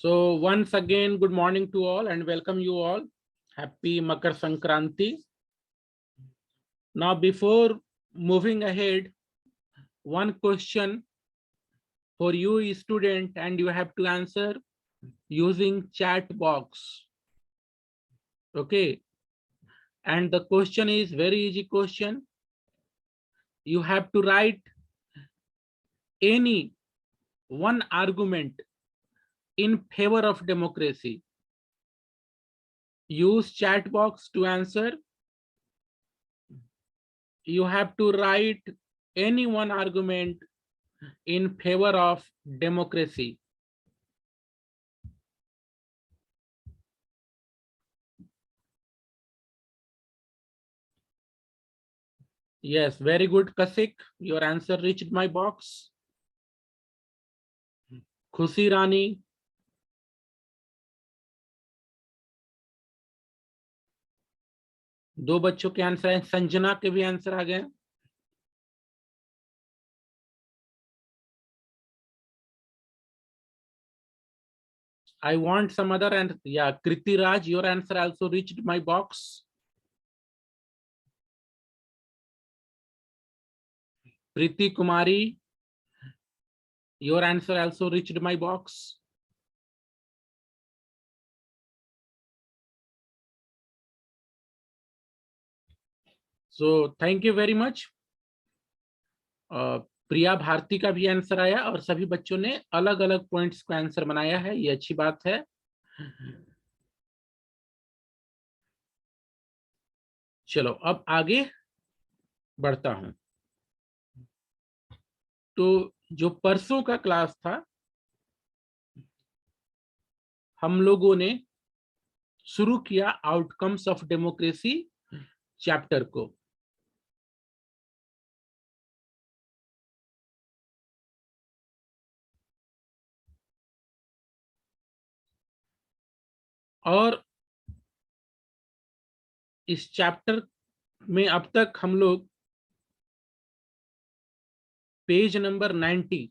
So once again, good morning to all and welcome you all. Happy Makar Sankranti. Now, before moving ahead, one question for you student, and you have to answer using chat box. Okay. And the question is very easy question. You have to write any one argument in favor of democracy. Use chat box to answer. You have to write any one argument in favor of democracy. Yes, very good, Kasik. Your answer reached my box. खुशी रानी, दो बच्चों के answer है। संजना के भी answer आ गए। I want some other, and yeah, Kriti Raj, your answer also reached my box. Priti Kumari, your answer also reached my box. So thank you very much. प्रिया भारती का भी आंसर आया और सभी बच्चों ने अलग अलग पॉइंट्स का आंसर बनाया है, ये अच्छी बात है। चलो अब आगे बढ़ता हूं। तो जो परसों का क्लास था, हम लोगों ने शुरू किया आउटकम्स ऑफ डेमोक्रेसी चैप्टर को। और इस चैप्टर में अब तक हम लोग पेज नंबर 90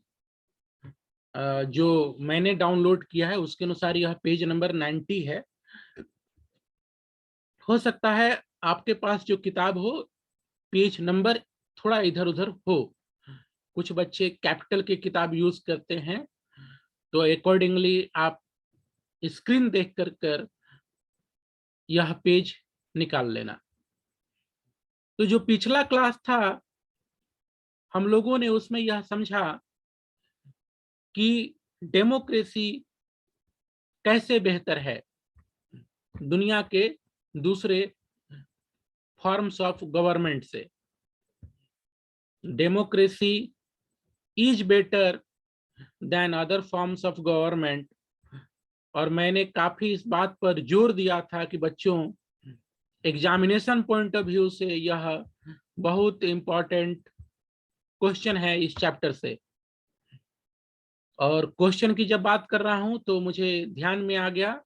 जो मैंने डाउनलोड किया है उसके अनुसार यह पेज नंबर 90 है। हो सकता है आपके पास जो किताब हो पेज नंबर थोड़ा इधर उधर हो। कुछ बच्चे कैपिटल की किताब यूज करते हैं, तो अकॉर्डिंगली आप स्क्रीन देख कर यह पेज निकाल लेना। तो जो पिछला क्लास था, हम लोगों ने उसमें यह समझा कि डेमोक्रेसी कैसे बेहतर है दुनिया के दूसरे फॉर्म्स ऑफ गवर्नमेंट से। Democracy is better than other forms of government. और मैंने काफी इस बात पर जोर दिया था कि बच्चों, एग्जामिनेशन पॉइंट ऑफ व्यू से यह बहुत इंपॉर्टेंट क्वेश्चन है इस चैप्टर से। और क्वेश्चन की जब बात कर रहा हूं तो मुझे ध्यान में आ गया,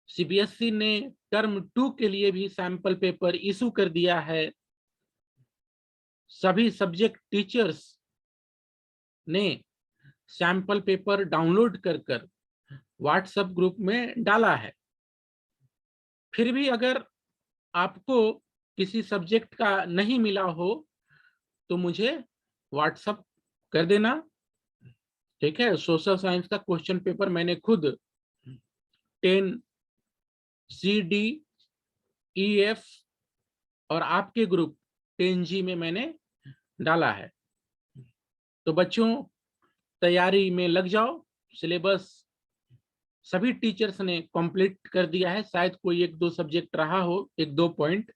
सीबीएसई ने टर्म 2 के लिए भी सैंपल पेपर इशू कर दिया है। सभी सब्जेक्ट टीचर्स ने सैंपल पेपर डाउनलोड कर व्हाट्सएप ग्रुप में डाला है। फिर भी अगर आपको किसी सब्जेक्ट का नहीं मिला हो तो मुझे व्हाट्सएप कर देना, ठीक है। सोशल साइंस का क्वेश्चन पेपर मैंने खुद 10 CD EF और आपके ग्रुप 10G में मैंने डाला है। तो बच्चों तैयारी में लग जाओ। सिलेबस सभी टीचर्स ने कंप्लीट कर दिया है। शायद कोई एक दो सब्जेक्ट रहा हो, एक दो पॉइंट,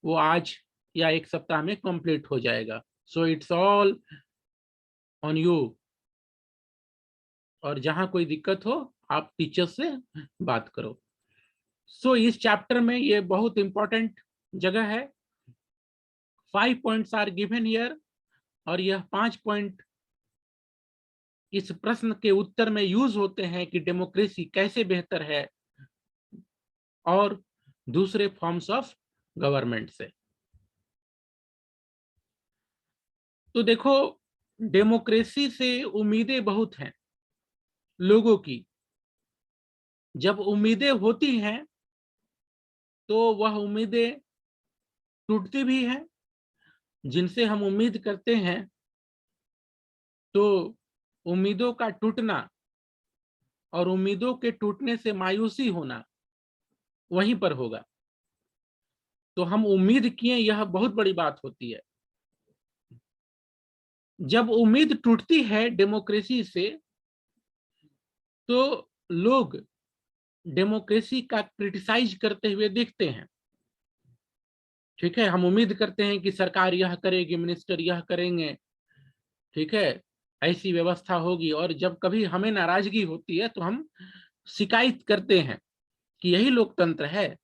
वो आज या एक सप्ताह में कंप्लीट हो जाएगा। So it's all on you. और जहां कोई दिक्कत हो आप टीचर से बात करो। सो इस चैप्टर में ये बहुत इंपॉर्टेंट जगह है। 5 पॉइंट्स आर गिवन हियर, और यह 5 पॉइंट इस प्रश्न के उत्तर में यूज होते हैं कि डेमोक्रेसी कैसे बेहतर है और दूसरे फॉर्म्स ऑफ गवर्नमेंट से। तो देखो, डेमोक्रेसी से उम्मीदें बहुत हैं लोगों की। जब उम्मीदें होती हैं तो वह उम्मीदें टूटती भी हैं। जिनसे हम उम्मीद करते हैं तो उम्मीदों का टूटना और उम्मीदों के टूटने से मायूसी होना वहीं पर होगा। तो हम उम्मीद किए, यह बहुत बड़ी बात होती है। जब उम्मीद टूटती है डेमोक्रेसी से तो लोग डेमोक्रेसी का क्रिटिसाइज करते हुए दिखते हैं। ठीक है, हम उम्मीद करते हैं कि सरकार यह करेगी, मिनिस्टर यह करेंगे, ठीक है, ऐसी व्यवस्था होगी। और जब कभी हमें नाराजगी होती है तो हम शिकायत करते हैं कि यही लोकतंत्र है,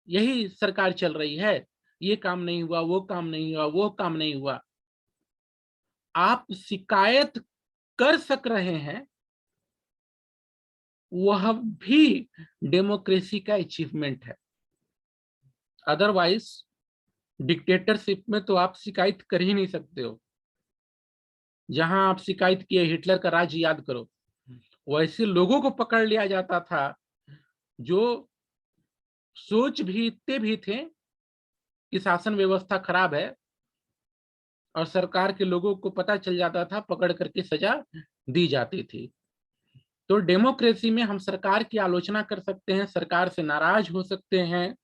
यही सरकार चल रही है, ये काम नहीं हुआ, वो काम नहीं हुआ, वो काम नहीं हुआ। आप शिकायत कर सक रहे हैं, वह भी डेमोक्रेसी का अचीवमेंट है। अदरवाइज डिक्टेटरशिप में तो आप शिकायत कर ही नहीं सकते हो। जहां आप शिकायत किए, हिटलर का राज याद करो, वैसे लोगों को पकड़ लिया जाता था जो सोच भी इतने भी थे कि शासन व्यवस्था खराब है, और सरकार के लोगों को पता चल जाता था, पकड़ करके सजा दी जाती थी। तो डेमोक्रेसी में हम सरकार की आलोचना कर सकते हैं, सरकार से नाराज हो सकते हैं,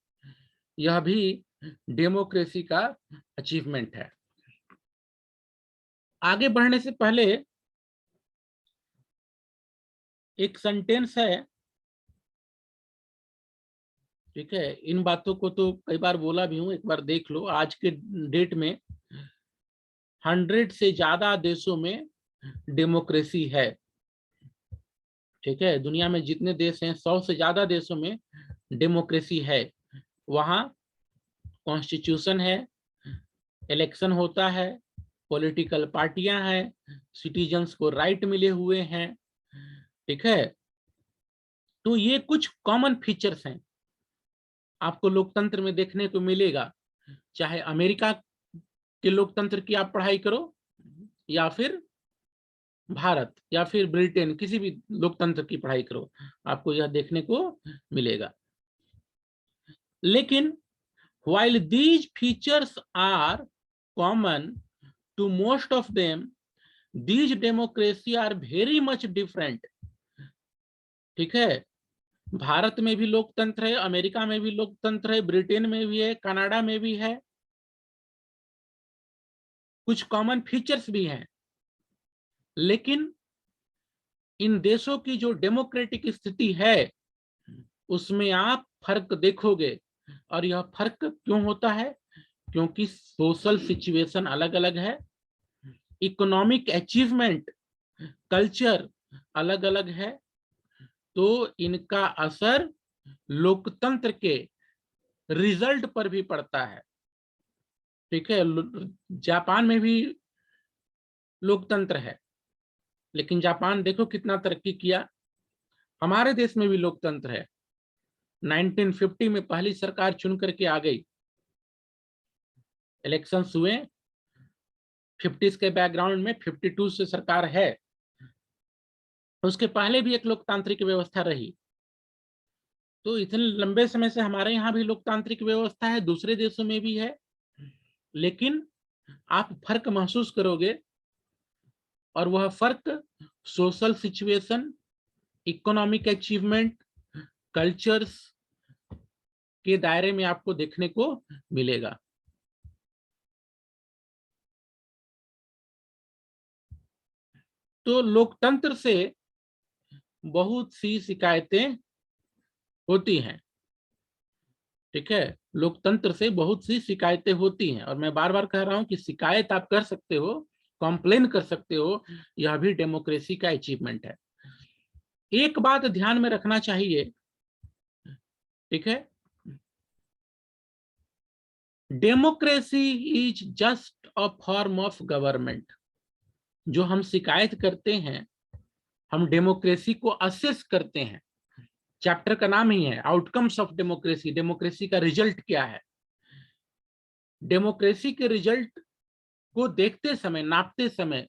यह भी डेमोक्रेसी का अचीवमेंट है। आगे बढ़ने से पहले एक सेंटेंस है, ठीक है, इन बातों को तो कई बार बोला भी हूं, एक बार देख लो। आज के डेट में 100 से ज्यादा देशों में डेमोक्रेसी है। ठीक है, दुनिया में जितने देश हैं 100 से ज्यादा देशों में डेमोक्रेसी है। वहां कॉन्स्टिट्यूशन है, इलेक्शन होता है, पॉलिटिकल पार्टियां हैं, सिटीजन्स को राइट मिले हुए हैं। ठीक है, तो ये कुछ कॉमन फीचर्स हैं आपको लोकतंत्र में देखने को मिलेगा। चाहे अमेरिका के लोकतंत्र की आप पढ़ाई करो, या फिर भारत, या फिर ब्रिटेन, किसी भी लोकतंत्र की पढ़ाई करो, आपको यह देखने को मिलेगा। लेकिन while these features are common to most of them, these democracy are very much different। ठीक है, भारत में भी लोकतंत्र है, अमेरिका में भी लोकतंत्र है, ब्रिटेन में भी है, कनाडा में भी है, कुछ कॉमन फीचर्स भी हैं। लेकिन इन देशों की जो डेमोक्रेटिक स्थिति है उसमें आप फर्क देखोगे। और यह फर्क क्यों होता है? क्योंकि सोशल सिचुएशन अलग अलग है, इकोनॉमिक अचीवमेंट, कल्चर अलग अलग है। तो इनका असर लोकतंत्र के रिजल्ट पर भी पड़ता है। ठीक है, जापान में भी लोकतंत्र है, लेकिन जापान देखो कितना तरक्की किया। हमारे देश में भी लोकतंत्र है, 1950 में पहली सरकार चुन करके आ गई, इलेक्शंस हुए, 50s के बैकग्राउंड में 52 से सरकार है। उसके पहले भी एक लोकतांत्रिक व्यवस्था रही। तो इतने लंबे समय से हमारे यहाँ भी लोकतांत्रिक व्यवस्था है, दूसरे देशों में भी है, लेकिन आप फर्क महसूस करोगे, और वह फर्क social situation, economic achievement, cultures के दायरे में आपको देखने को मिलेगा। तो लोकतंत्र से बहुत सी शिकायतें होती हैं। ठीक है, लोकतंत्र से बहुत सी शिकायतें होती हैं, और मैं बार बार कह रहा हूं कि शिकायत आप कर सकते हो, कंप्लेन कर सकते हो, यह भी डेमोक्रेसी का अचीवमेंट है। एक बात ध्यान में रखना चाहिए, ठीक है, democracy is just a form of government. जो हम शिकायत करते हैं, हम डेमोक्रेसी को असेस करते हैं। चैप्टर का नाम ही है आउटकम्स ऑफ डेमोक्रेसी, डेमोक्रेसी का रिजल्ट क्या है। डेमोक्रेसी के रिजल्ट को देखते समय, नापते समय,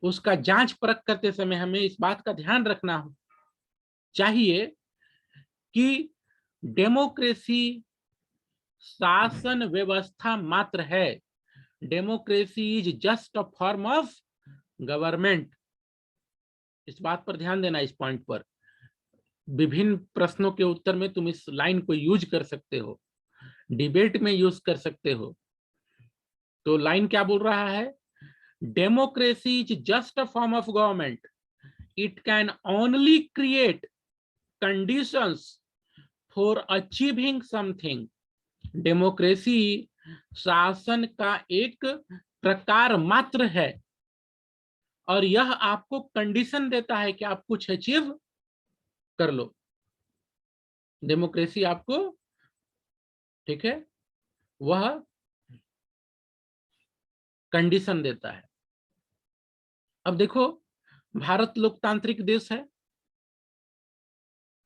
उसका जांच परख करते समय हमें इस बात का ध्यान रखना चाहिए कि डेमोक्रेसी शासन व्यवस्था मात्र है, democracy is just a form of government. इस बात पर ध्यान देना, इस पॉइंट पर। विभिन्न प्रश्नों के उत्तर में तुम इस लाइन को यूज कर सकते हो, डिबेट में यूज कर सकते हो। तो लाइन क्या बोल रहा है? Democracy is just a form of government, it can only create conditions for achieving something. Democracy शासन का एक प्रकार मात्र है और यह आपको कंडीशन देता है कि आप कुछ अचीव कर लो। डेमोक्रेसी आपको, ठीक है, वह कंडीशन देता है। अब देखो, भारत लोकतांत्रिक देश है,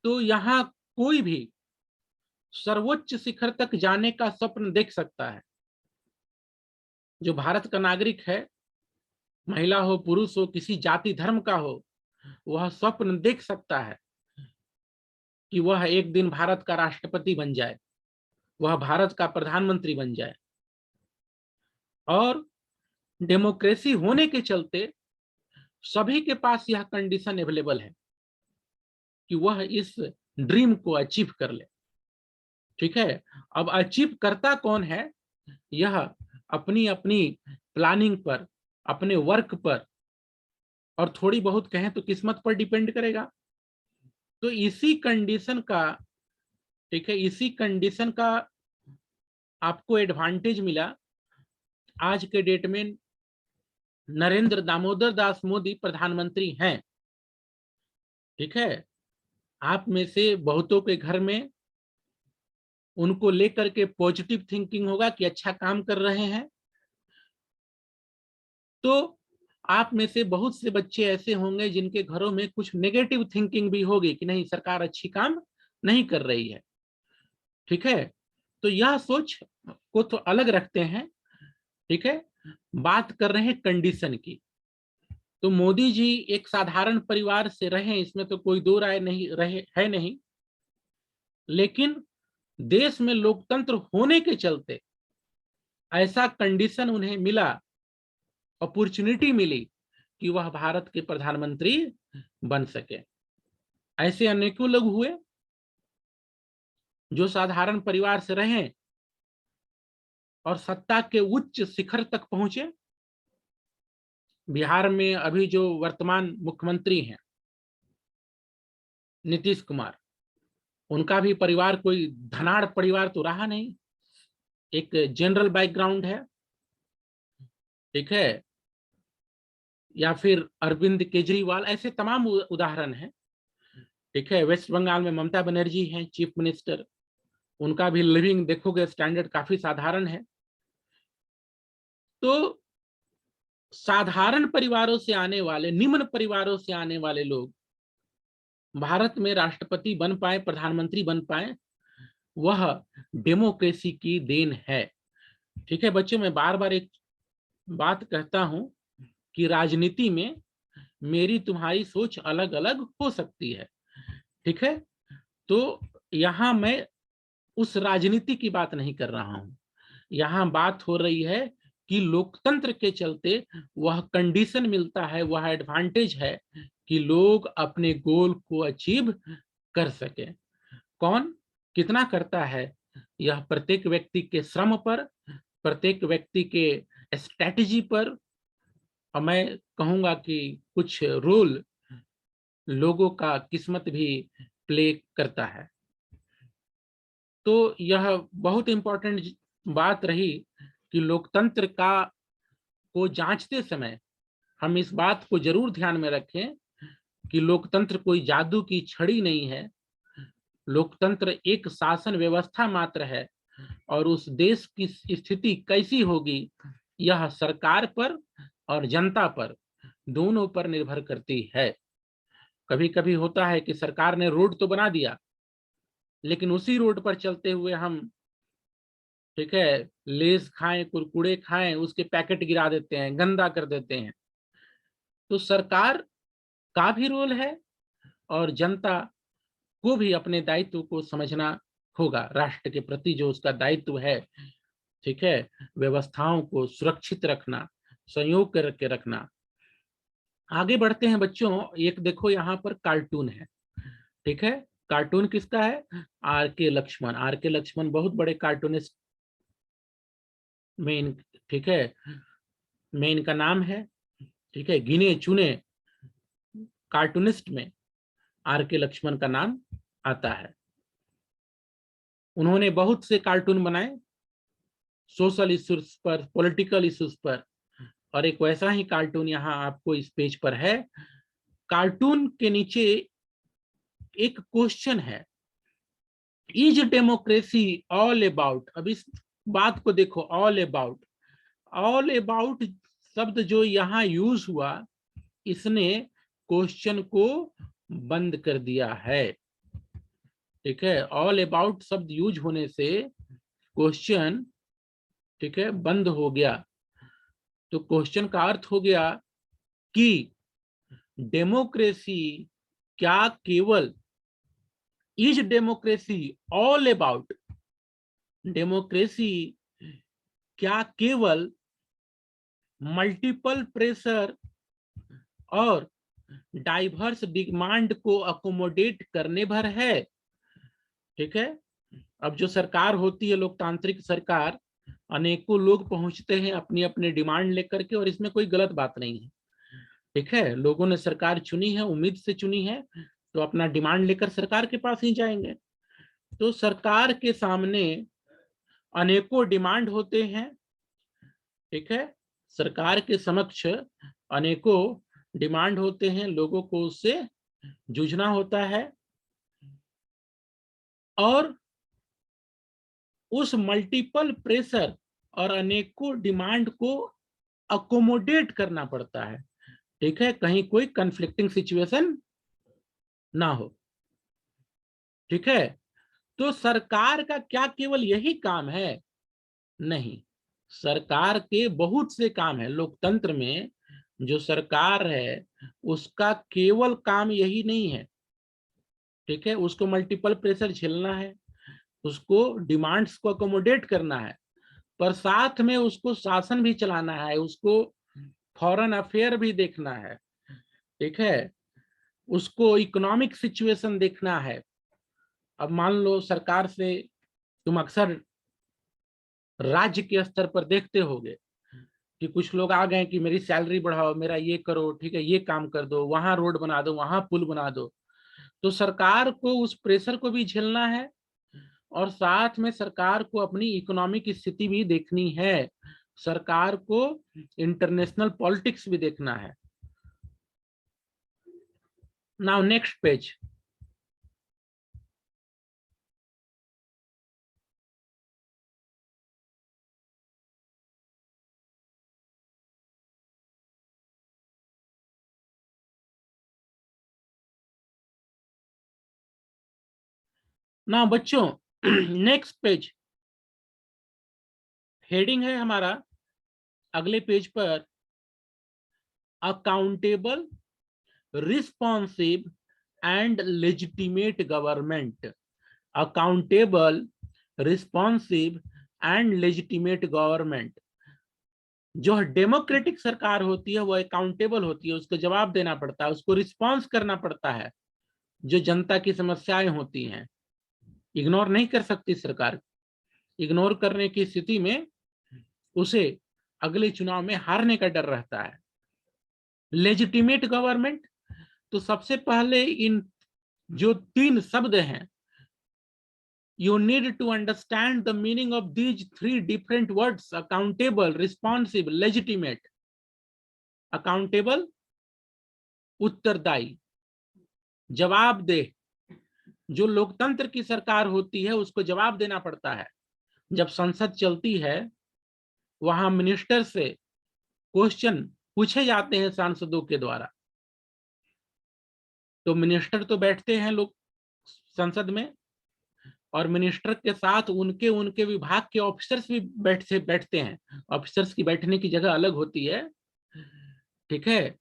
तो यहां कोई भी सर्वोच्च शिखर तक जाने का स्वप्न देख सकता है। जो भारत का नागरिक है, महिला हो पुरुष हो, किसी जाति धर्म का हो, वह स्वप्न देख सकता है कि वह एक दिन भारत का राष्ट्रपति बन जाए, वह भारत का प्रधानमंत्री बन जाए। और डेमोक्रेसी होने के चलते सभी के पास यह कंडीशन अवेलेबल है कि वह इस ड्रीम को अचीव कर ले। ठीक है, अब अचीव करता कौन है, यह अपनी अपनी प्लानिंग पर, अपने वर्क पर और थोड़ी बहुत कहें तो किस्मत पर डिपेंड करेगा। तो इसी कंडीशन का, ठीक है, इसी कंडीशन का आपको एडवांटेज मिला। आज के डेट में नरेंद्र दामोदर दास मोदी प्रधानमंत्री हैं। ठीक है, आप में से बहुतों के घर में उनको लेकर के पॉजिटिव थिंकिंग होगा कि अच्छा काम कर रहे हैं। तो आप में से बहुत से बच्चे ऐसे होंगे जिनके घरों में कुछ नेगेटिव थिंकिंग भी होगी कि नहीं, सरकार अच्छी काम नहीं कर रही है। ठीक है, तो यह सोच को तो अलग रखते हैं। ठीक है, बात कर रहे हैं कंडीशन की। तो मोदी जी एक साधारण परिवार से रहे, इसमें तो कोई दो राय नहीं रहे है नहीं, लेकिन देश में लोकतंत्र होने के चलते ऐसा कंडीशन उन्हें मिला, अपॉर्चुनिटी मिली कि वह भारत के प्रधानमंत्री बन सके। ऐसे अनेकों लोग हुए जो साधारण परिवार से रहे और सत्ता के उच्च शिखर तक पहुंचे। बिहार में अभी जो वर्तमान मुख्यमंत्री हैं नीतीश कुमार, उनका भी परिवार कोई धनाढ़ परिवार तो रहा नहीं, एक जनरल बैकग्राउंड है। ठीक है, या फिर अरविंद केजरीवाल, ऐसे तमाम उदाहरण हैं। ठीक है, वेस्ट बंगाल में ममता बनर्जी हैं चीफ मिनिस्टर, उनका भी लिविंग देखोगे स्टैंडर्ड काफी साधारण है। तो साधारण परिवारों से आने वाले, निम्न परिवारों से आने वाले लोग भारत में राष्ट्रपति बन पाए, प्रधानमंत्री बन पाए, वह डेमोक्रेसी की देन है। ठीक है बच्चों, मैं बार बार एक बात कहता हूं कि राजनीति में मेरी तुम्हारी सोच अलग अलग हो सकती है। ठीक है, तो यहां मैं उस राजनीति की बात नहीं कर रहा हूं, यहां बात हो रही है कि लोकतंत्र के चलते वह कंडीशन मिलता है, वह एडवांटेज है कि लोग अपने गोल को अचीव कर सके। कौन कितना करता है, यह प्रत्येक व्यक्ति के श्रम पर, प्रत्येक व्यक्ति के स्ट्रैटेजी पर, और मैं कहूंगा कि कुछ रोल लोगों का किस्मत भी प्ले करता है। तो यह बहुत इंपॉर्टेंट बात रही कि लोकतंत्र का को जांचते समय हम इस बात को जरूर ध्यान में रखें कि लोकतंत्र कोई जादू की छड़ी नहीं है। लोकतंत्र एक शासन व्यवस्था मात्र है और उस देश की स्थिति कैसी होगी यह सरकार पर और जनता पर, दोनों पर निर्भर करती है। कभी कभी होता है कि सरकार ने रोड तो बना दिया, लेकिन उसी रोड पर चलते हुए हम, ठीक है, लेस खाएं, कुरकुरे खाएं, उसके पैकेट गिरा देते हैं, गंदा कर देते हैं। तो सरकार का भी रोल है और जनता को भी अपने दायित्व को समझना होगा, राष्ट्र के प्रति जो उसका दायित्व है, ठीक है, व्यवस्थाओं को सुरक्षित रखना, संयोग करके रखना। आगे बढ़ते हैं बच्चों, एक देखो यहाँ पर कार्टून है, ठीक है, कार्टून किसका है? आर के लक्ष्मण। आर के लक्ष्मण बहुत बड़े कार्टूनिस्ट में ठीक है, में इनका नाम है, ठीक है, गिने चुने कार्टूनिस्ट में आर के लक्ष्मण का नाम आता है। उन्होंने बहुत से कार्टून बनाए सोशल इश्यूज पर, पॉलिटिकल इश्यूज पर, और एक वैसा ही कार्टून यहाँ आपको इस पेज पर है। कार्टून के नीचे एक क्वेश्चन है, इज डेमोक्रेसी ऑल अबाउट। अब इस बात को देखो, ऑल अबाउट, ऑल अबाउट शब्द जो यहाँ यूज हुआ, इसने क्वेश्चन को बंद कर दिया है, ठीक है, ऑल अबाउट शब्द यूज होने से क्वेश्चन, ठीक है, बंद हो गया। तो क्वेश्चन का अर्थ हो गया कि डेमोक्रेसी क्या केवल, is democracy all about, democracy क्या केवल मल्टीपल प्रेशर और डाइवर्स डिमांड को अकोमोडेट करने भर है, ठीक है। अब जो सरकार होती है, लोकतांत्रिक सरकार, अनेकों लोग पहुंचते हैं अपनी अपनी डिमांड लेकर के, और इसमें कोई गलत बात नहीं है, ठीक है, लोगों ने सरकार चुनी है, उम्मीद से चुनी है, तो अपना डिमांड लेकर सरकार के पास ही जाएंगे। तो सरकार के सामने अनेकों डिमांड होते हैं, ठीक है, सरकार के समक्ष अनेकों डिमांड होते हैं, लोगों को उससे जूझना होता है, और उस मल्टीपल प्रेशर और अनेकों डिमांड को अकोमोडेट करना पड़ता है, ठीक है, कहीं कोई कंफ्लिक्टिंग सिचुएशन ना हो, ठीक है। तो सरकार का क्या केवल यही काम है? नहीं, सरकार के बहुत से काम है। लोकतंत्र में जो सरकार है उसका केवल काम यही नहीं है, ठीक है, उसको मल्टीपल प्रेशर झेलना है, उसको डिमांड्स को अकोमोडेट करना है, पर साथ में उसको शासन भी चलाना है, उसको फॉरेन अफेयर भी देखना है, ठीक है, उसको इकोनॉमिक सिचुएशन देखना है। अब मान लो सरकार से तुम अक्सर राज्य के स्तर पर देखते होगे कि कुछ लोग आ गए कि मेरी सैलरी बढ़ाओ, मेरा ये करो, ठीक है, ये काम कर दो, वहां रोड बना दो, वहां पुल बना दो। तो सरकार को उस प्रेशर को भी झेलना है, और साथ में सरकार को अपनी इकोनॉमिक स्थिति भी देखनी है, सरकार को इंटरनेशनल पॉलिटिक्स भी देखना है। Now next page. नाउ बच्चों, नेक्स्ट पेज, हेडिंग है हमारा अगले पेज पर, accountable, responsive and legitimate government. Accountable, responsive and legitimate government. जो डेमोक्रेटिक सरकार होती है वो अकाउंटेबल होती है, उसको जवाब देना पड़ता है, उसको रिस्पॉन्स करना पड़ता है, जो जनता की समस्याएं होती हैं इग्नोर नहीं कर सकती सरकार। इग्नोर करने की स्थिति में उसे अगले चुनाव में हारने का डर रहता है। लेजिटिमेट गवर्नमेंट, तो सबसे पहले इन जो तीन शब्द हैं, you need to understand the meaning of these three different words: accountable, responsive, legitimate। accountable, उत्तरदायी, जवाबदेह। जो लोकतंत्र की सरकार होती है उसको जवाब देना पड़ता है। जब संसद चलती है वहां मिनिस्टर से क्वेश्चन पूछे जाते हैं सांसदों के द्वारा, तो मिनिस्टर तो बैठते हैं लोग संसद में, और मिनिस्टर के साथ उनके उनके विभाग के ऑफिसर्स भी बैठते हैं। ऑफिसर्स की बैठने की जगह अलग होती है, ठीक है,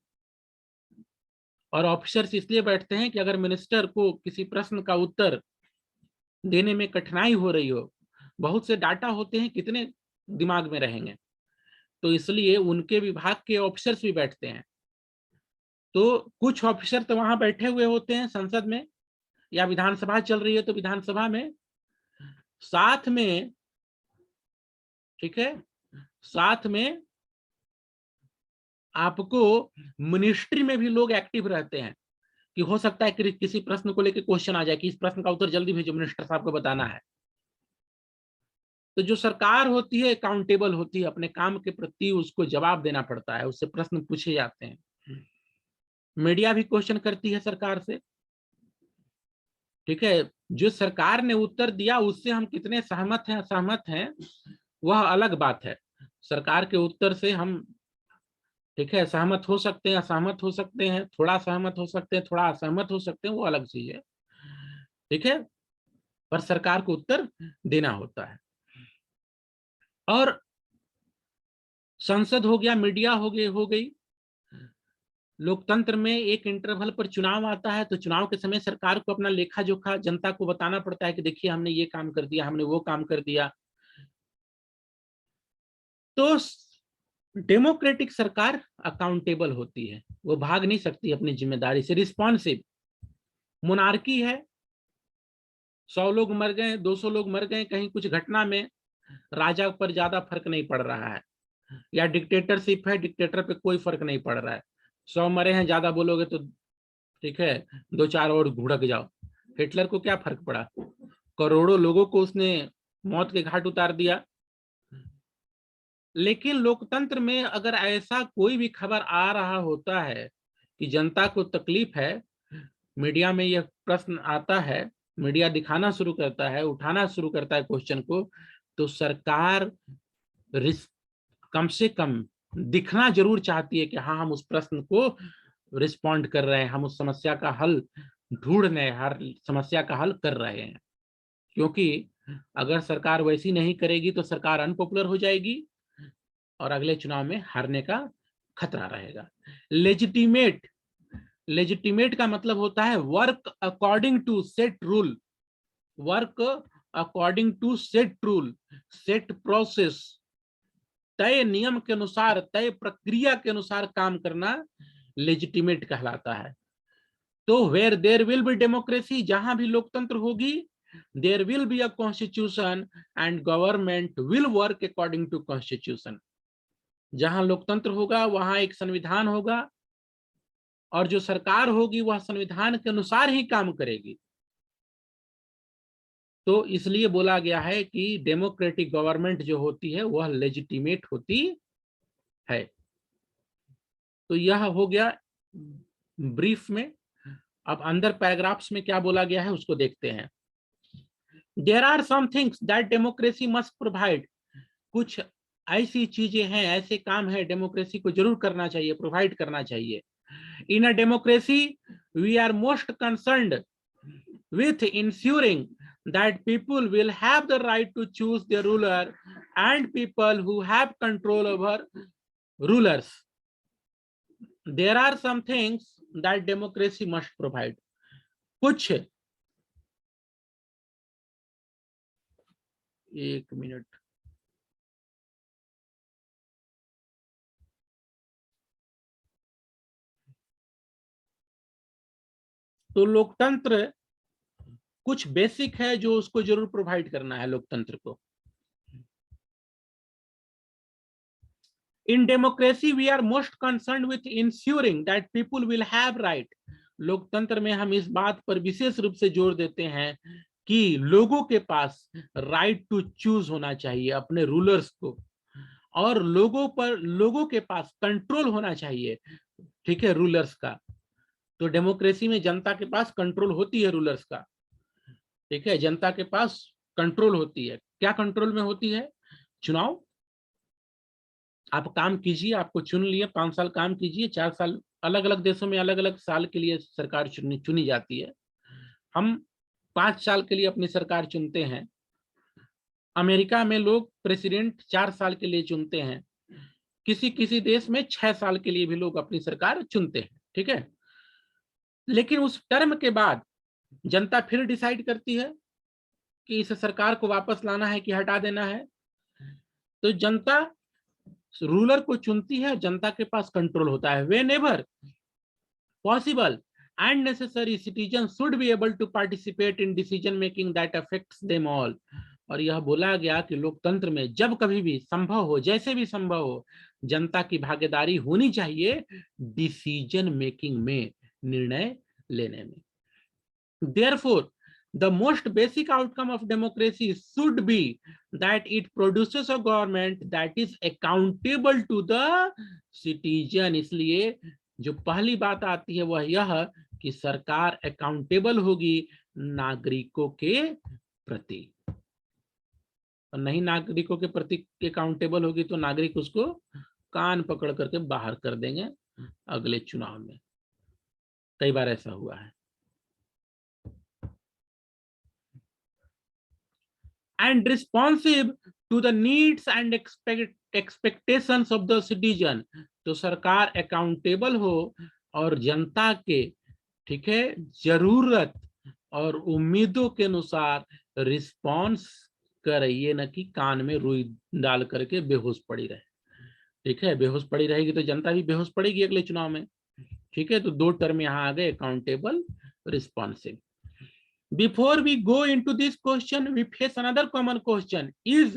और ऑफिसर्स इसलिए बैठते हैं कि अगर मिनिस्टर को किसी प्रश्न का उत्तर देने में कठिनाई हो रही हो, बहुत से डाटा होते हैं, कितने दिमाग में रहेंगे, तो इसलिए उनके विभाग के ऑफिसर्स भी बैठते हैं। तो कुछ ऑफिसर तो वहां बैठे हुए होते हैं संसद में, या विधानसभा चल रही है तो विधानसभा में, साथ में, ठीक है, साथ में आपको मिनिस्ट्री में भी लोग एक्टिव रहते हैं कि हो सकता है कि किसी प्रश्न को लेकर क्वेश्चन आ जाए कि इस प्रश्न का उत्तर जल्दी भेजो, मिनिस्टर साहब को बताना है। तो जो सरकार होती है अकाउंटेबल होती है, अपने काम के प्रति उसको जवाब देना पड़ता है, उससे प्रश्न पूछे जाते हैं। मीडिया भी क्वेश्चन करती है सरकार से, ठीक है। जो सरकार ने उत्तर दिया उससे हम कितने सहमत हैं असहमत हैं वह अलग बात है। सरकार के उत्तर से हम, ठीक है, सहमत हो सकते हैं, असहमत हो सकते हैं, थोड़ा सहमत हो सकते हैं, थोड़ा असहमत हो सकते हैं, वो अलग चीज है, ठीक है। पर सरकार को उत्तर देना होता है। और संसद हो गया, मीडिया हो गई। लोकतंत्र में एक इंटरवल पर चुनाव आता है, तो चुनाव के समय सरकार को अपना लेखा जोखा जनता को बताना पड़ता है कि देखिए हमने ये काम कर दिया, हमने वो काम कर दिया। तो डेमोक्रेटिक सरकार अकाउंटेबल होती है, वो भाग नहीं सकती अपनी जिम्मेदारी से, रिस्पॉन्सिव। मोनार्की है, 100 लोग मर गए, 200 लोग मर गए कहीं कुछ घटना में, राजा पर ज्यादा फर्क नहीं पड़ रहा है। या डिक्टेटरशिप है, डिक्टेटर पे कोई फर्क नहीं पड़ रहा है, 100 मरे हैं, ज्यादा बोलोगे तो ठीक है 2-4 और भुड़क जाओ। हिटलर को क्या फर्क पड़ा, करोड़ों लोगों को उसने मौत के घाट उतार दिया। लेकिन लोकतंत्र में अगर ऐसा कोई भी खबर आ रहा होता है कि जनता को तकलीफ है, मीडिया में यह प्रश्न आता है, मीडिया दिखाना शुरू करता है, उठाना शुरू करता है क्वेश्चन को, तो सरकार कम से कम दिखना जरूर चाहती है कि हाँ हम उस प्रश्न को रिस्पॉन्ड कर रहे हैं, हम उस समस्या का हल ढूंढ रहे हैं, हर समस्या का हल कर रहे हैं। क्योंकि अगर सरकार वैसी नहीं करेगी तो सरकार अनपॉपुलर हो जाएगी और अगले चुनाव में हारने का खतरा रहेगा। लेजिटिमेट, लेजिटिमेट का मतलब होता है work according to set rule, work according to set rule, set process, तय नियम के अनुसार, तय प्रक्रिया के अनुसार काम करना लेजिटिमेट कहलाता है। तो where there will be democracy, जहां भी लोकतंत्र होगी, there will be a constitution and government will work according to constitution. जहां लोकतंत्र होगा वहां एक संविधान होगा, और जो सरकार होगी वह संविधान के अनुसार ही काम करेगी। तो इसलिए बोला गया है कि डेमोक्रेटिक गवर्नमेंट जो होती है वह लेजिटिमेट होती है। तो यह हो गया ब्रीफ में। अब अंदर पैराग्राफ्स में क्या बोला गया है उसको देखते हैं। There are some things that democracy must provide, कुछ ऐसी चीजें हैं, ऐसे काम है डेमोक्रेसी को जरूर करना चाहिए, प्रोवाइड करना चाहिए। In a democracy we are most concerned with ensuring that people will have the right to choose their ruler and people who have control over rulers. There are some things that democracy must provide. कुछ, एक minute, तो लोकतंत्र कुछ basic है जो उसको जरूर provide करना है लोकतंत्र को। In democracy we are most concerned with ensuring that people will have right. लोकतंत्र में हम इस बात पर विशेष रूप से जोर देते हैं कि लोगों के पास राइट टू चूज होना चाहिए अपने रूलर्स को, और लोगों के पास कंट्रोल होना चाहिए, ठीक है, रूलर्स का। तो डेमोक्रेसी में जनता के पास कंट्रोल होती है रूलर्स का, ठीक है, जनता के पास कंट्रोल होती है। क्या कंट्रोल में होती है? चुनाव, आप काम कीजिए, आपको चुन लिए, 5 साल काम कीजिए, 4 साल, अलग अलग देशों में अलग अलग साल के लिए सरकार चुनी जाती है। हम 5 साल के लिए अपनी सरकार चुनते हैं। अमेरिका में लोग प्रेसिडेंट 4 साल के लिए चुनते हैं, किसी किसी देश में 6 साल के लिए भी लोग अपनी सरकार चुनते हैं, ठीक है। लेकिन उस टर्म के बाद जनता फिर डिसाइड करती है कि इस सरकार को वापस लाना है कि हटा देना है। तो जनता रूलर को चुनती है, जनता के पास कंट्रोल होता है। Whenever possible and necessary, citizens should be able to participate in decision making that affects them all। और यह बोला गया कि लोकतंत्र में जब कभी भी संभव हो, जैसे भी संभव हो, जनता की भागीदारी होनी चाहिए डिसीजन मेकिंग में, निर्णय लेने में। Therefore, the most basic outcome of democracy should be that it produces a government that is accountable to the citizen। इसलिए जो पहली बात आती है वह यह कि सरकार अकाउंटेबल होगी नागरिकों के प्रति, और नहीं नागरिकों के प्रति अकाउंटेबल होगी तो नागरिक उसको कान पकड़ करके बाहर कर देंगे अगले चुनाव में। कई बार ऐसा हुआ है। and responsive to the needs and expectations of the citizen। तो सरकार अकाउंटेबल हो और जनता के, ठीक है, जरूरत और उम्मीदों के अनुसार रिस्पॉन्स करे, ये न कि कान में रुई डाल करके बेहोश पड़ी रहे। ठीक है, बेहोश पड़ी रहेगी तो जनता भी बेहोश पड़ेगी अगले चुनाव में। ठीक है, तो दो टर्म यहाँ आ गए, accountable, responsive. Before we go into this question, we face another common question: Is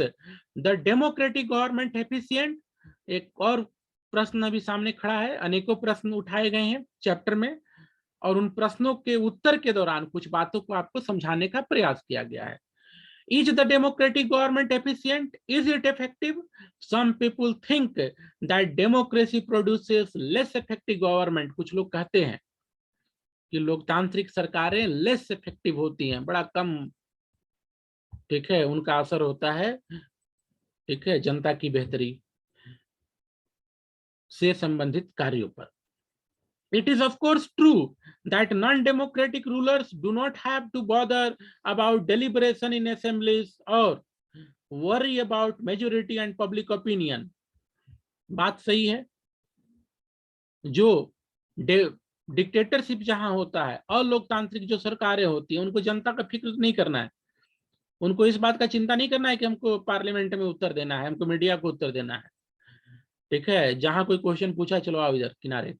the democratic government efficient? एक और प्रश्न अभी सामने खड़ा है। अनेकों प्रश्न उठाए गए हैं चैप्टर में, और उन प्रश्नों के उत्तर के दौरान कुछ बातों को आपको समझाने का प्रयास किया गया है। Is the democratic government efficient? Is it effective? Some people think that democracy produces less effective government। कुछ लोग कहते हैं कि लोकतांत्रिक सरकारें लेस इफेक्टिव होती हैं, बड़ा कम, ठीक है, उनका असर होता है, ठीक है, जनता की बेहतरी से संबंधित कार्यों पर। It is of course true that non-democratic rulers do not have to bother about deliberation in assemblies or worry about majority and public opinion। बात सही है, जो डिक्टेटरशिप जहां होता है, अलोकतांत्रिक जो सरकारें होती हैं, उनको जनता का फिक्र नहीं करना है। उनको इस बात का चिंता नहीं करना है कि हमको पार्लियामेंट में उत्तर देना है, हमको मीडिया को उत्तर देना है। ठीक है, जहां कोई क्वेश्चन पूछा, चलो आओ इधर किनारे,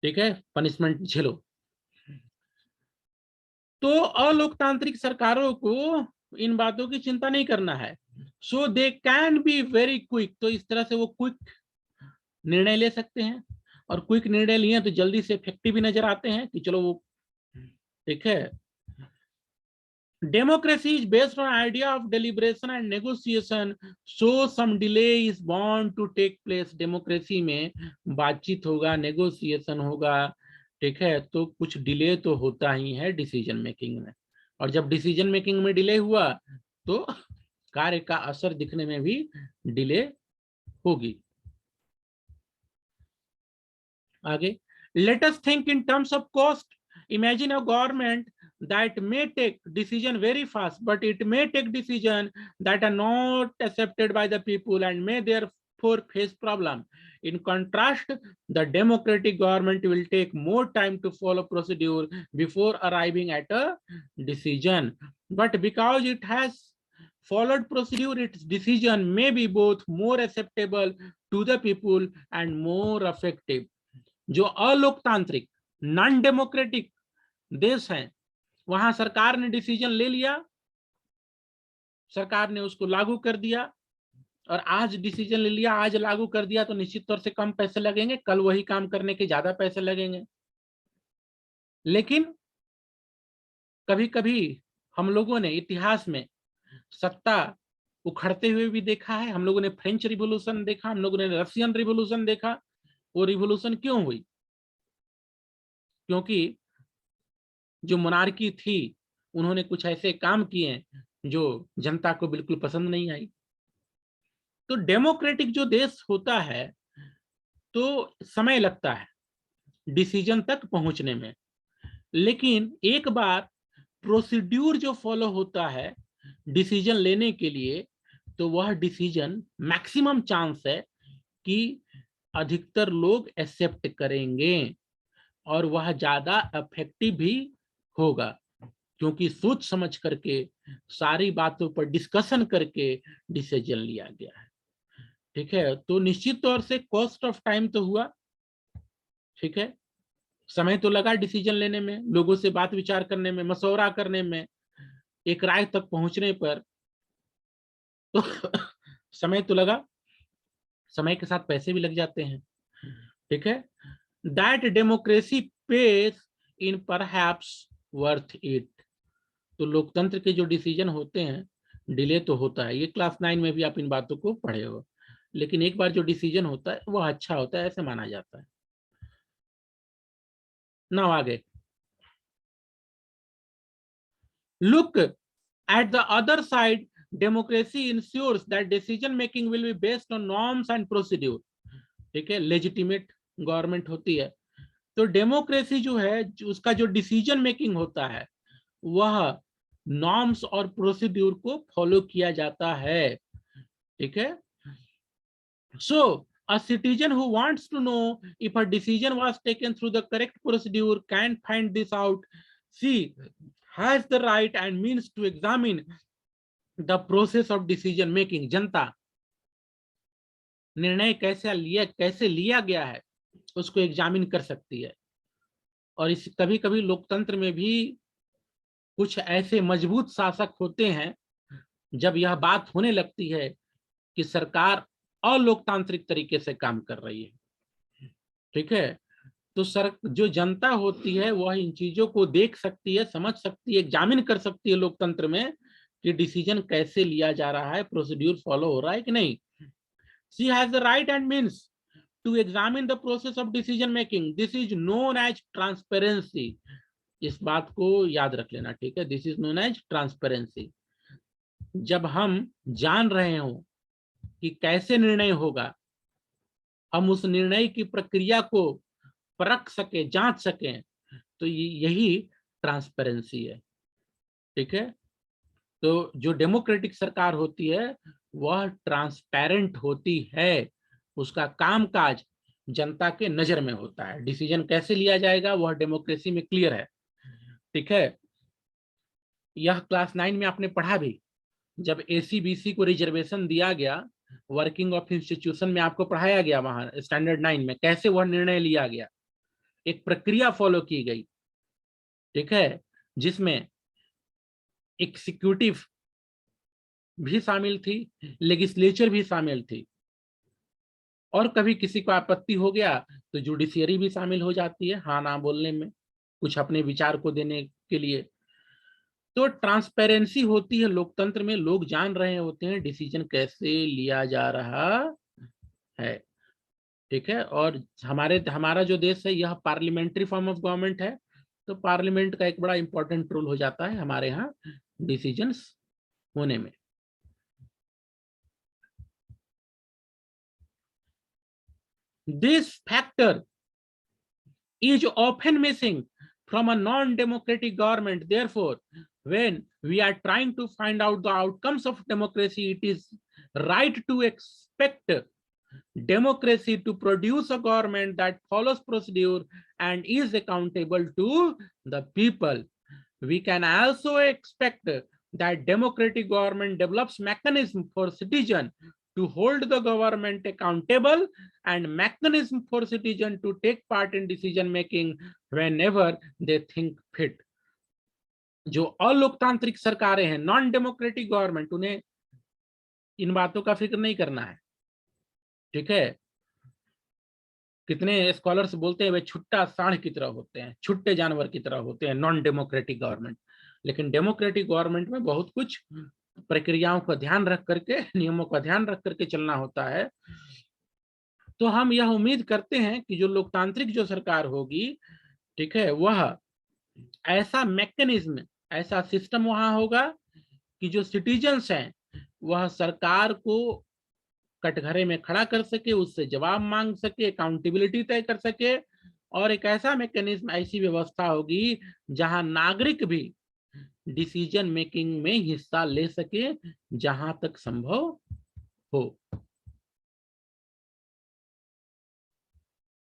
ठीक है, पनिशमेंट झेलो। तो अलोकतांत्रिक सरकारों को इन बातों की चिंता नहीं करना है। So they can be very quick. तो इस तरह से वो क्विक निर्णय ले सकते हैं, और क्विक निर्णय लिए तो जल्दी से इफेक्टिव भी नजर आते हैं कि चलो वो, ठीक है। Democracy is based on idea of deliberation and negotiation, so some delay is bound to take place। Democracy में बातचीत होगा, नेगोशिएशन होगा, ठीक है, तो कुछ डिले तो होता ही है डिसीजन मेकिंग में, और जब डिसीजन मेकिंग में डिले हुआ तो कार्य का असर दिखने में भी डिले होगी। आगे, let us think in terms of cost। Imagine a government that may take decision very fast, but it may take decision that are not accepted by the people and may therefore face problem। In contrast, the democratic government will take more time to follow procedure before arriving at a decision, but because it has followed procedure, its decision may be both more acceptable to the people and more effective। जो अलोकतांत्रिक, non democratic देश हैं, वहां सरकार ने decision ले लिया, सरकार ने उसको लागू कर दिया, और आज डिसीजन ले लिया, आज लागू कर दिया, तो निश्चित तौर से कम पैसे लगेंगे, कल वही काम करने के ज्यादा पैसे लगेंगे। लेकिन कभी कभी हम लोगों ने इतिहास में सत्ता उखड़ते हुए भी देखा है। हम लोगों ने फ्रेंच रिवॉल्यूशन देखा, हम लोगों ने रशियन रिवॉल्यूशन देखा। वो रिवॉल्यूशन क्यों हुई? क्योंकि जो मोनार्की थी, उन्होंने कुछ ऐसे काम किए जो जनता को बिल्कुल पसंद नहीं आई। तो डेमोक्रेटिक जो देश होता है तो समय लगता है डिसीजन तक पहुंचने में, लेकिन एक बार प्रोसीड्यूर जो फॉलो होता है डिसीजन लेने के लिए, तो वह डिसीजन मैक्सिमम चांस है कि अधिकतर लोग एक्सेप्ट करेंगे। और वह ज्यादा इफेक्टिव भी होगा, क्योंकि सोच समझ करके सारी बातों पर डिस्कशन करके डिसीजन लिया गया है। ठीक है, तो निश्चित तौर से कॉस्ट ऑफ टाइम तो हुआ, ठीक है, समय तो लगा डिसीजन लेने में, लोगों से बात विचार करने में, मशवरा करने में, एक राय तक पहुंचने पर तो समय तो लगा, समय के साथ पैसे भी लग जाते हैं। ठीक है, that democracy pays in perhaps worth it. तो लोकतंत्र के जो डिसीजन होते हैं डिले तो होता है, ये क्लास 9 में भी आप इन बातों को पढ़े हो, लेकिन एक बार जो डिसीजन होता है वो अच्छा होता है, ऐसे माना जाता है। ना आगे look at the other side, democracy ensures that decision making will be based on norms and procedure। ठीक है, लेजिटिमेट गवर्नमेंट होती है तो डेमोक्रेसी जो है उसका जो डिसीजन मेकिंग होता है वह नॉर्म्स और प्रोसीड्यूर को फॉलो किया जाता है। ठीक है, सो a citizen who wants to know if a decision was taken through the correct procedure can find this out। She has the right and means to examine the process of decision making। जनता निर्णय कैसे लिया गया है उसको examine कर सकती है। और इस कभी कभी लोकतंत्र में भी कुछ ऐसे मजबूत शासक होते हैं जब यह बात होने लगती है कि सरकार अलोकतांत्रिक तरीके से काम कर रही है। ठीक है, तो जो जनता होती है वह इन चीजों को देख सकती है, समझ सकती है, एग्जामिन कर सकती है लोकतंत्र में कि डिसीजन कैसे लिया जा रहा है, प्रोसीड्यूर फॉलो हो रहा है कि नहीं। She has the right and means to examine the process of decision making. This is known as transparency. इस बात को याद रख लेना, ठीक है, this is known as transparency. जब हम जान रहे हो कि कैसे निर्णय होगा, हम उस निर्णय की प्रक्रिया को परख सके, जांच सके, तो यही ट्रांसपेरेंसी है। ठीक है, तो जो डेमोक्रेटिक सरकार होती है वह ट्रांसपेरेंट होती है, उसका कामकाज जनता के नजर में होता है, डिसीजन कैसे लिया जाएगा वह डेमोक्रेसी में क्लियर है। ठीक है, यह क्लास 9 में आपने पढ़ा भी, जब एसीबीसी को रिजर्वेशन दिया गया, वर्किंग ऑफ इंस्टीट्यूशन में आपको पढ़ाया गया, वहां स्टैंडर्ड 9 में कैसे वह निर्णय लिया गया, एक प्रक्रिया फॉलो की गई। ठीक है, जिसमें एग्जीक्यूटिव भी शामिल थी, लेजिस्लेचर भी शामिल थी, और कभी किसी को आपत्ति हो गया तो जुडिशियरी भी शामिल हो जाती है हाँ ना बोलने में, कुछ अपने विचार को देने के लिए। तो ट्रांसपेरेंसी होती है लोकतंत्र में, लोग जान रहे होते हैं डिसीजन कैसे लिया जा रहा है। ठीक है, और हमारा जो देश है यह पार्लियामेंट्री फॉर्म ऑफ गवर्नमेंट है, तो पार्लियामेंट का एक बड़ा इंपॉर्टेंट रोल हो जाता है हमारे यहाँ डिसीजंस होने में। This factor is often missing from a non-democratic government। Therefore, when we are trying to find out the outcomes of democracy, it is right to expect democracy to produce a government that follows procedure and is accountable to the people। We can also expect that democratic government develops mechanism for citizen to hold the government accountable and mechanism for citizen to take part in decision making whenever they think fit। जो अलोकतांत्रिक सरकारें हैं, non democratic government, उन्हें इन बातों का फिक्र नहीं करना है। ठीक है, कितने स्कॉलर्स बोलते हैं वे छुट्टा सांड की तरह होते हैं, छुट्टे जानवर की तरह होते हैं नॉन डेमोक्रेटिक गवर्नमेंट। लेकिन डेमोक्रेटिक गवर्नमेंट में बहुत कुछ प्रक्रियाओं का ध्यान रख करके, नियमों का ध्यान रख करके चलना होता है। तो हम यह उम्मीद करते हैं कि जो लोकतांत्रिक जो सरकार होगी, ठीक है, वह ऐसा मैकेनिज्म, ऐसा सिस्टम वहां होगा कि जो सिटीजन्स हैं वह सरकार को कटघरे में खड़ा कर सके, उससे जवाब मांग सके, अकाउंटेबिलिटी तय कर सके, और एक ऐसा मैकेनिज्म, ऐसी व्यवस्था होगी जहां नागरिक भी डिसीजन मेकिंग में हिस्सा ले सके जहां तक संभव हो।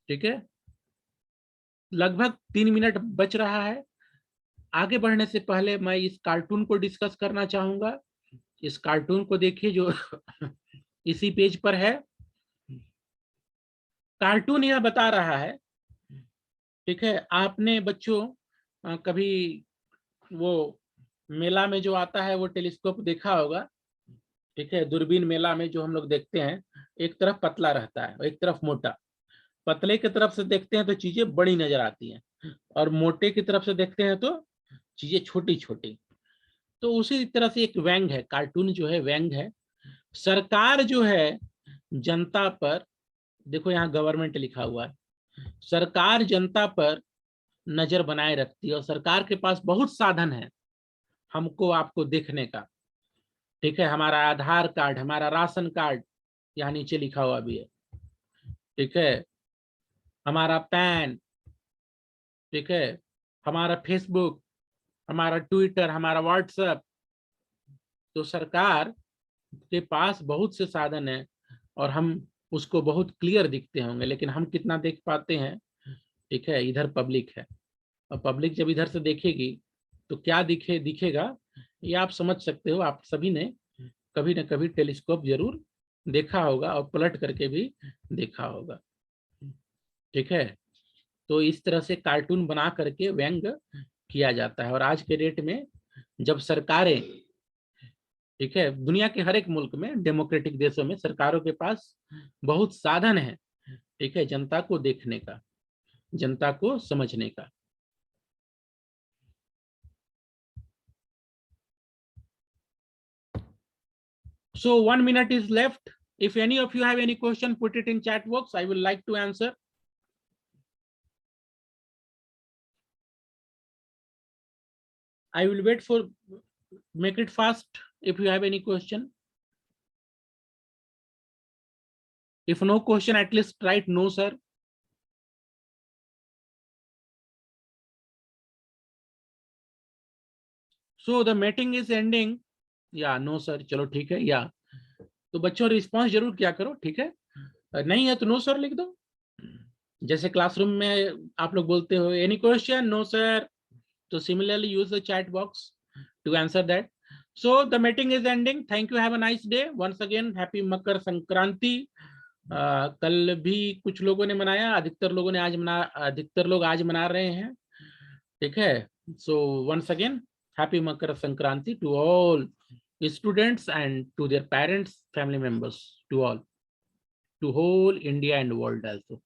ठीक है, लगभग 3 मिनट बच रहा है। आगे बढ़ने से पहले मैं इस कार्टून को डिस्कस करना चाहूंगा। इस कार्टून को देखिए जो इसी पेज पर है। कार्टून यह बता रहा है, ठीक है, आपने बच्चों कभी वो मेला में जो आता है वो टेलीस्कोप देखा होगा, ठीक है, दूरबीन मेला में जो हम लोग देखते हैं, एक तरफ पतला रहता है, एक तरफ मोटा। पतले की तरफ से देखते हैं तो चीजें बड़ी नजर आती हैं, और मोटे की तरफ से देखते हैं तो चीजें छोटी छोटी। तो उसी तरह से एक व्यंग है, कार्टून जो है व्यंग है। सरकार जो है जनता पर, देखो यहाँ गवर्नमेंट लिखा हुआ है, सरकार जनता पर नजर बनाए रखती है और सरकार के पास बहुत साधन है हमको आपको देखने का, ठीक है। हमारा आधार कार्ड, हमारा राशन कार्ड यहाँ नीचे लिखा हुआ भी है, ठीक है, हमारा पैन, ठीक है, हमारा फेसबुक, हमारा ट्विटर, हमारा व्हाट्सएप। तो सरकार के पास बहुत से साधन है और हम उसको बहुत क्लियर दिखते होंगे, लेकिन हम कितना देख पाते हैं, ठीक है। इधर पब्लिक है और पब्लिक जब इधर से देखेगी तो क्या दिखेगा ये आप समझ सकते हो। आप सभी ने कभी न कभी टेलीस्कोप जरूर देखा होगा और पलट करके भी देखा होगा, ठीक है। तो इस तरह से कार्टून बना करके व्यंग किया जाता है। और आज के डेट में जब सरकारें, ठीक है, दुनिया के हर एक मुल्क में, डेमोक्रेटिक देशों में सरकारों के पास बहुत साधन है, ठीक है, जनता को देखने का, जनता को समझने का। So 1 minute is left. If any of you have any question, put it in chat box. I will like to answer. I will wait for, make it fast if you have any question. If no question, at least write no, sir. So the meeting is ending. या no sir, चलो ठीक है। या तो बच्चों response जरूर किया करो, ठीक है। नहीं है तो नो सर लिख दो। जैसे क्लासरूम में आप लोग बोलते हो एनी क्वेश्चन, नो सर, तो similarly use the chat box to answer that. So the meeting is ending. Thank you, have a nice day. Once again happy Makar Sankranti. कल भी कुछ लोगों ने मनाया, अधिकतर लोग आज मना रहे हैं, ठीक है। So once again happy Makar Sankranti to all students and to their parents, family members, to all, to whole India and world also.